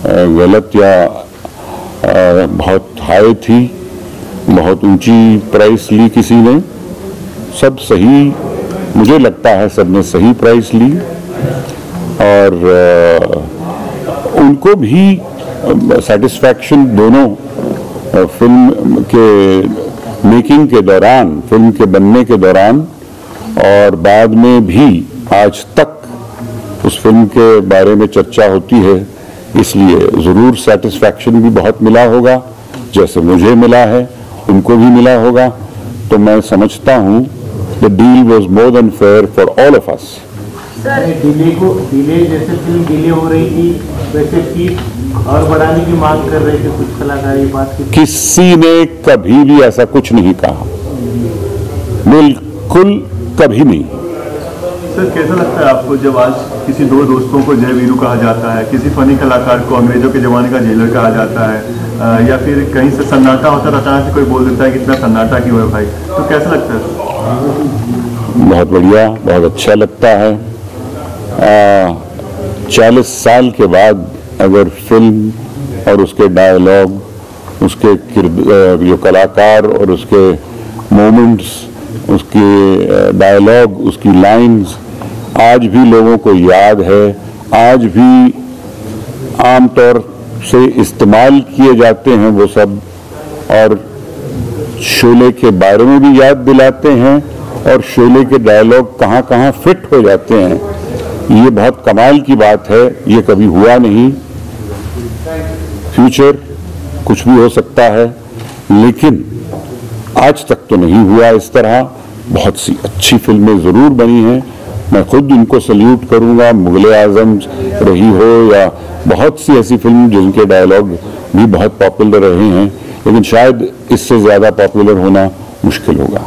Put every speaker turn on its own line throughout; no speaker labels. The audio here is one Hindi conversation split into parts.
गलत या बहुत हाई थी, बहुत ऊंची प्राइस ली किसी ने, सब सही मुझे लगता है, सबने सही प्राइस ली। और उनको भी सेटिस्फैक्शन दोनों फिल्म के मेकिंग के दौरान, फिल्म के बनने के दौरान और बाद में भी आज तक उस फिल्म के बारे में चर्चा होती है, इसलिए ज़रूर सेटिस्फैक्शन भी बहुत मिला होगा, जैसे मुझे मिला है उनको भी मिला होगा। तो मैं समझता हूँ the deal was more than fair for all of us.
Delay जैसे फिल्म डिले हो रही थी, वैसे फीस और बढ़ाने की मांग कर रहे थे कुछ कलाकार, ये बात की
किसी ने कभी भी ऐसा कुछ नहीं कहा, बिल्कुल कभी नहीं।
सर कैसा लगता है आपको जब आज किसी दो दोस्तों को जय वीरू कहा जाता है, किसी फनी कलाकार को अंग्रेजों के जमाने का जेलर कहा जाता है, या फिर कहीं से सन्नाटा होता रहता है, कोई बोल देता है कि इतना सन्नाटा क्यों है भाई, तो कैसा लगता है?
बहुत बढ़िया, बहुत अच्छा लगता है। 40 साल के बाद अगर फिल्म और उसके डायलॉग, उसके जो कलाकार और उसके मोमेंट्स, उसके डायलॉग, उसकी लाइंस आज भी लोगों को याद है, आज भी आमतौर से इस्तेमाल किए जाते हैं वो सब, और शोले के बारे में भी याद दिलाते हैं और शोले के डायलॉग कहाँ कहाँ फिट हो जाते हैं, ये बहुत कमाल की बात है। ये कभी हुआ नहीं। फ्यूचर कुछ भी हो सकता है, लेकिन आज तक तो नहीं हुआ इस तरह। बहुत सी अच्छी फिल्में ज़रूर बनी हैं, मैं खुद इनको सल्यूट करूंगा, मुगले आजम रही हो या बहुत सी ऐसी फिल्म जिनके डायलॉग भी बहुत पॉपुलर रहे हैं, लेकिन शायद इससे ज़्यादा पॉपुलर होना मुश्किल होगा।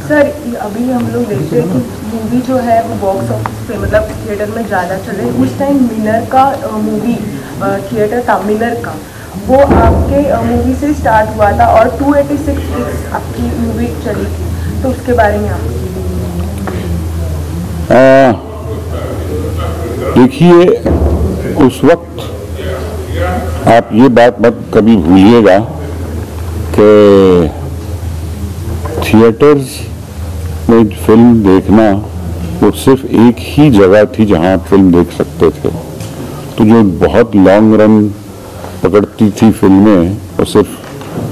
सर अभी हम लोग देखते हैं कि मूवी जो है वो बॉक्स ऑफिस पे मतलब थिएटर में ज़्यादा चले। उस टाइम मिनर का मूवी थिएटर था, मिनर का वो आपके मूवी से स्टार्ट हुआ था और 286 वीक्स आपकी मूवी चली थी, तो उसके बारे में आप
देखिए, उस वक्त आप ये बात मत कभी भूलिएगा कि थिएटर्स में फिल्म देखना वो सिर्फ एक ही जगह थी जहां आप फिल्म देख सकते थे। तो जो बहुत लॉन्ग रन पकड़ती थी फिल्में, और सिर्फ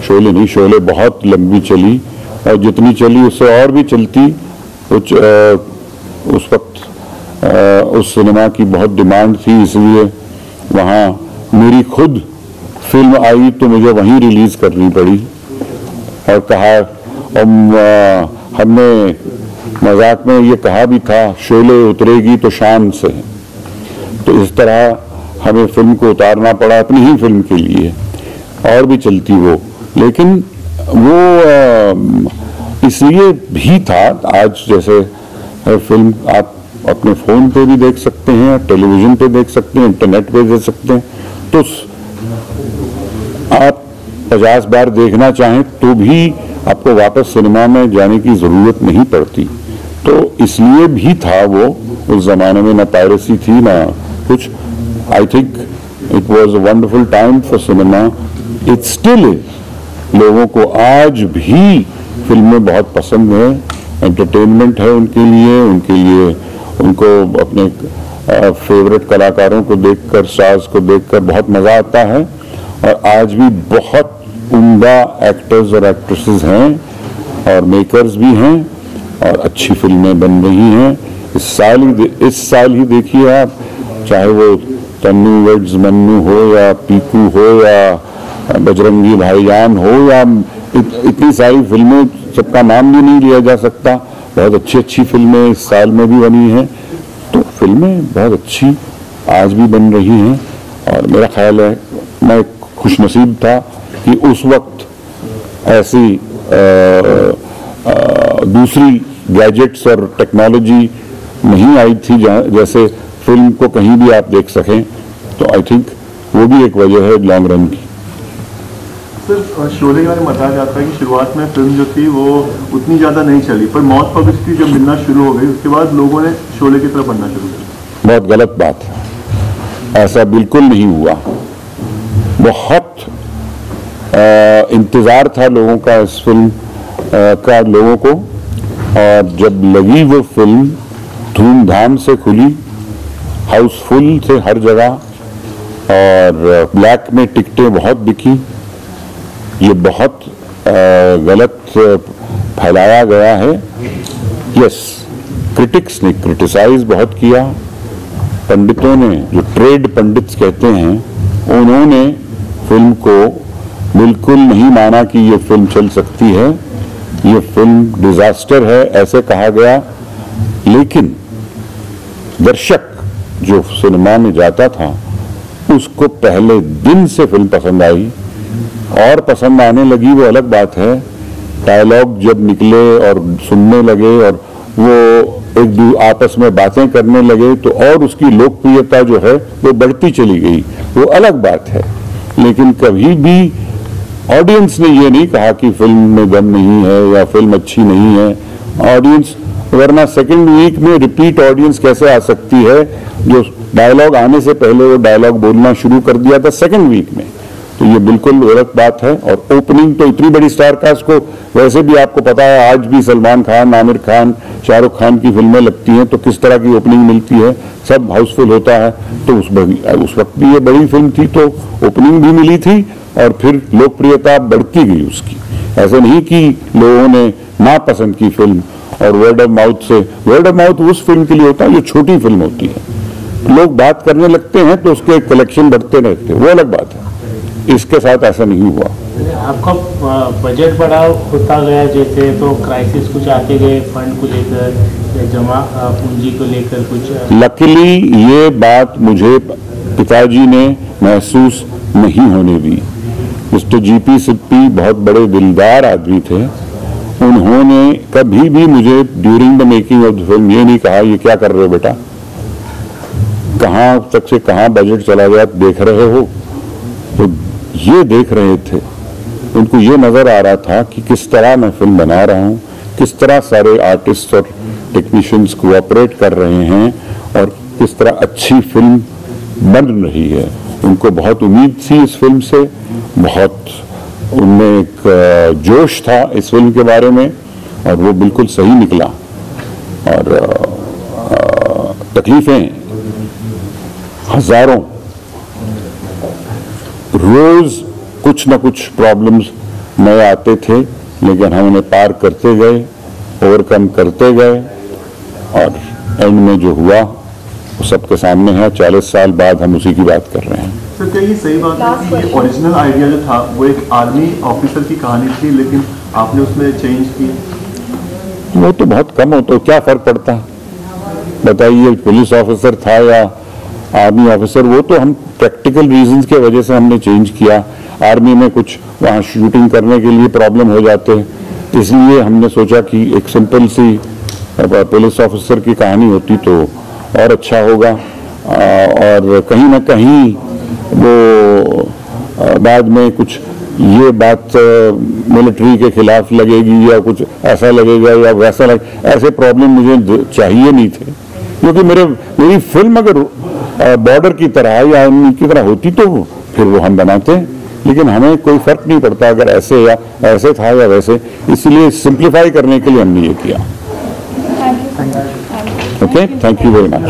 शोले नहीं, शोले बहुत लंबी चली और जितनी चली उससे और भी चलती। उस वक्त उस सिनेमा की बहुत डिमांड थी, इसलिए वहाँ मेरी खुद फिल्म आई तो मुझे वहीं रिलीज करनी पड़ी। और कहा, हमने मजाक में ये कहा भी था, शोले उतरेगी तो शान से। तो इस तरह हमें फिल्म को उतारना पड़ा अपनी ही फिल्म के लिए, और भी चलती वो, लेकिन वो इसलिए भी था। आज जैसे फिल्म आप अपने फोन पे भी देख सकते हैं, टेलीविजन पे देख सकते हैं, इंटरनेट पे देख सकते हैं, तो आप 50 बार देखना चाहें तो भी आपको वापस सिनेमा में जाने की जरूरत नहीं पड़ती। तो इसलिए भी था वो, उस जमाने में ना पायरेसी थी ना कुछ। आई think it was a wonderful time for cinema, it still is. लोगों को आज भी फिल्में बहुत पसंद है, एंटरटेनमेंट है उनके लिए उनको अपने फेवरेट कलाकारों को देखकर, स्टार्स को देखकर बहुत मजा आता है। और आज भी बहुत उम्दा एक्टर्स और एक्ट्रेसेस हैं और मेकर्स भी हैं और अच्छी फिल्में बन रही हैं। इस साल ही देखिए आप, चाहे वो तन्नू वेड्स मन्नू हो या पीकू हो या बजरंगी भाईजान हो या इतनी सारी फिल्में, सबका नाम भी नहीं लिया जा सकता। बहुत अच्छी अच्छी फिल्में इस साल में भी बनी हैं। तो फिल्में बहुत अच्छी आज भी बन रही हैं और मेरा ख्याल है मैं खुशनसीब था कि उस वक्त ऐसी दूसरी गैजेट्स और टेक्नोलॉजी नहीं आई थी जैसे फिल्म को कहीं भी आप देख सकें। तो आई थिंक वो भी एक वजह है लॉन्ग रन की।
सर शोले के बारे में बताया जाता है कि शुरुआत में फिल्म जो थी वो उतनी ज़्यादा नहीं चली, पर मौत पब्लिसिटी जब मिलना शुरू हो गई उसके बाद लोगों ने शोले की तरफ बढ़ना शुरू किया।
बहुत गलत बात है। ऐसा बिल्कुल नहीं हुआ। बहुत इंतज़ार था लोगों का इस फिल्म का, लोगों को, और जब लगी वो फिल्म धूमधाम से खुली, हाउसफुल थे हर जगह, और ब्लैक में टिकटें बहुत बिकी। ये बहुत गलत फैलाया गया है। यस, क्रिटिक्स ने क्रिटिसाइज बहुत किया, पंडितों ने, जो ट्रेड पंडित कहते हैं, उन्होंने फिल्म को बिल्कुल नहीं माना कि ये फिल्म चल सकती है, ये फिल्म डिजास्टर है, ऐसे कहा गया। लेकिन दर्शक जो सिनेमा में जाता था उसको पहले दिन से फिल्म पसंद आई, और पसंद आने लगी वो अलग बात है। डायलॉग जब निकले और सुनने लगे और वो एक आपस में बातें करने लगे, तो और उसकी लोकप्रियता जो है वो बढ़ती चली गई, वो अलग बात है। लेकिन कभी भी ऑडियंस ने ये नहीं कहा कि फिल्म में दम नहीं है या फिल्म अच्छी नहीं है। ऑडियंस, वरना सेकंड वीक में रिपीट ऑडियंस कैसे आ सकती है, जो डायलॉग आने से पहले वो डायलॉग बोलना शुरू कर दिया था सेकंड वीक में। तो ये बिल्कुल गलत बात है। और ओपनिंग तो इतनी बड़ी स्टार कास्ट को, वैसे भी आपको पता है आज भी सलमान खान, आमिर खान, शाहरुख खान की फिल्में लगती हैं तो किस तरह की ओपनिंग मिलती है, सब हाउसफुल होता है। तो उस वक्त भी ये बड़ी फिल्म थी तो ओपनिंग भी मिली थी और फिर लोकप्रियता बढ़ती गई उसकी। ऐसे नहीं कि लोगों ने नापसंद की फिल्म, और वर्ड ऑफ माउथ से, वर्ड ऑफ माउथ उस फिल्म के लिए होता है जो छोटी फिल्म होती है, लोग बात करने लगते हैं तो उसके कलेक्शन बढ़ते रहते हैं, वो अलग बात है। इसके साथ ऐसा नहीं हुआ।
आपका बजट बड़ा होता गया जैसे, तो क्राइसिस कुछ आते गए फंड को लेकर या जमा पूंजी को लेकर कुछ?
लकीली ये बात मुझे पिताजी ने महसूस नहीं होने दी। मिस्टर जीपी सिप्पी बहुत बड़े दिलदार आदमी थे। उन्होंने कभी भी मुझे during the making of the film ये नहीं कहा ये क्या कर रहे हो बेटा, कहाँ तक से कहाँ बजट चला गया देख रहे हो। तो ये देख रहे थे, उनको ये नजर आ रहा था कि किस तरह मैं फिल्म बना रहा हूँ, किस तरह सारे आर्टिस्ट और टेक्नीशियंस कोऑपरेट कर रहे हैं और किस तरह अच्छी फिल्म बन रही है। उनको बहुत उम्मीद थी इस फिल्म से, बहुत उनमें एक जोश था इस फिल्म के बारे में, और वो बिल्कुल सही निकला। और तकलीफें हजारों, रोज कुछ न कुछ प्रॉब्लम्स नए आते थे, लेकिन हम उन्हें पार करते गए, ओवरकम करते गए, और एंड में जो हुआ वो सबके सामने है। 40 साल बाद हम उसी की बात कर रहे हैं।
सर, क्या ये सही बात है कि ये ओरिजिनल आइडिया जो था वो एक आर्मी ऑफिसर की कहानी थी, लेकिन आपने उसमें चेंज की?
वो तो बहुत कम हो, तो क्या फर्क पड़ता बताइए, पुलिस ऑफिसर था या आर्मी ऑफिसर। वो तो हम प्रैक्टिकल रीजंस के वजह से हमने चेंज किया। आर्मी में कुछ वहाँ शूटिंग करने के लिए प्रॉब्लम हो जाते हैं, इसलिए हमने सोचा कि एक सिंपल सी पुलिस ऑफिसर की कहानी होती तो और अच्छा होगा। और कहीं ना कहीं वो बाद में कुछ ये बात मिलिट्री के खिलाफ लगेगी या कुछ ऐसा लगेगा या वैसा ऐसे प्रॉब्लम मुझे चाहिए नहीं थे, क्योंकि मेरी फिल्म अगर बॉर्डर की तरह या उनकी तरह होती तो फिर वो हम बनाते, लेकिन हमें कोई फर्क नहीं पड़ता अगर ऐसे या ऐसे था या वैसे। इसलिए सिंप्लीफाई करने के लिए हमने ये किया। Okay, thank you very much.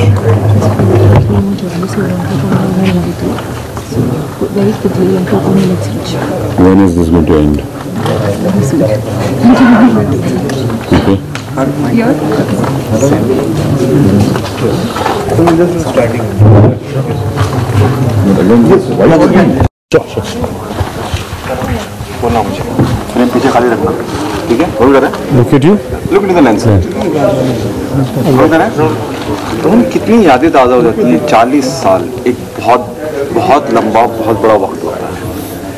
When is this going to end? Okay.
बोलना मुझे, पीछे खाली रखना, ठीक है? होल्ड करें।
Look at you.
Look in the lens. Hold करें। तो हम कितनी यादें ताज़ा हो जाती हैं। 40 साल एक बहुत लंबा, बहुत बड़ा वक्त होता है।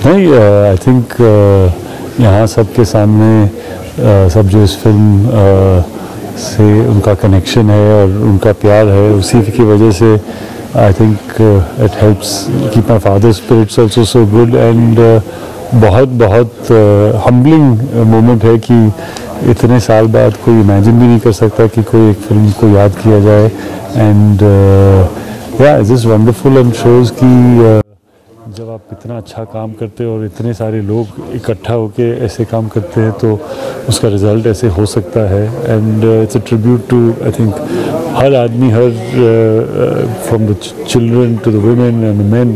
नहीं, आई थिंक यहाँ सबके सामने सब जो इस फिल्म से उनका कनेक्शन है और उनका प्यार है, उसी की वजह से I think it helps keep my father spirits also so good. And बहुत हम्बलिंग मोमेंट है कि इतने साल बाद कोई इमेजिन भी नहीं कर सकता कि कोई एक फिल्म को याद किया जाए। एंड या it is wonderful and shows कि जब आप इतना अच्छा काम करते हो और इतने सारे लोग इकट्ठा होके ऐसे काम करते हैं तो उसका रिज़ल्ट ऐसे हो सकता है। And it's a tribute to I think हर आदमी, हर from the children to the women and the main.